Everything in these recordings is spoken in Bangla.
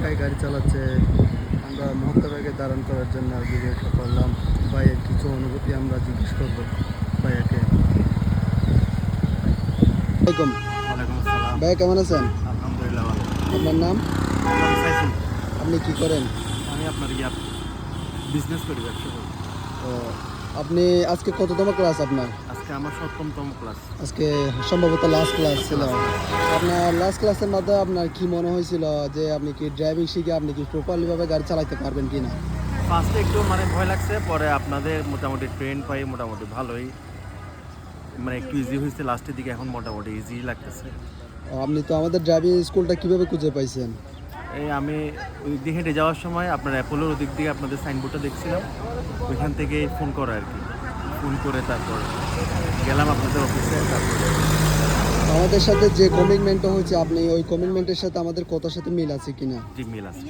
একাই গাড়ি চালাচ্ছে। আমরা মুহূর্তটাকে ধারণ করার জন্য ভিডিওটা করলাম। ভাইয়ের কিছু অনুভূতি আমরা জিজ্ঞেস করবো ভাইয়াকে। আসসালামাইকুম। ওয়ালাইকুম আসসালাম। ভাইয়া কেমন আছেন? আলহামদুলিল্লাহ ভালো। আপনার নাম? আমি সাইফুল। আপনি কি করেন? আমি আপনার বিজনেস করি, ব্যবসা করি। ও, আপনি আজকে কততম ক্লাস আপনার? আজকে আমার ৭ম ক্লাস। আজকে সম্ভবত লাস্ট ক্লাস ছিল। আপনার লাস্ট ক্লাসের মধ্যে আপনার কি মনে হয়েছিল যে আপনি কি ড্রাইভিং শিখে আপনি কি প্রপারলিভাবে গাড়ি চালাতে পারবেন কি না? ফার্স্টে একটু ভয় লাগছে, পরে আপনাদের মোটামুটি ট্রেন পাই মোটামুটি ভালোই, একটু ইজি হয়েছে লাস্টের দিকে, এখন মোটামুটি ইজি লাগতেছে। আপনি তো আমাদের ড্রাইভিং স্কুলটা কিভাবে খুঁজে পাইছেন? এই আমি ওই দিক দিয়ে হেঁটে যাওয়ার সময় আপনার অ্যাপোলোর ওদিক দিয়ে আপনাদের সাইনবোর্ডটা দেখছিলাম, ওইখান থেকে ফোন করা আর কি। ফোন করে তারপর গেলাম আপনাদের অফিসে। তারপরে আমাদের সাথে যে কমিটমেন্টটা হয়েছে আপনি ওই কমিটমেন্টের সাথে আমাদের কথার সাথে মিল আছে কিনা? জি, মিল আছে।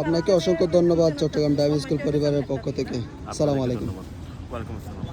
আপনাকে অসংখ্য ধন্যবাদ চট্টগ্রাম ড্রাইভিং স্কুল পরিবারের পক্ষ থেকে। আসসালামু আলাইকুম। ওয়ালাইকুম আসসালাম।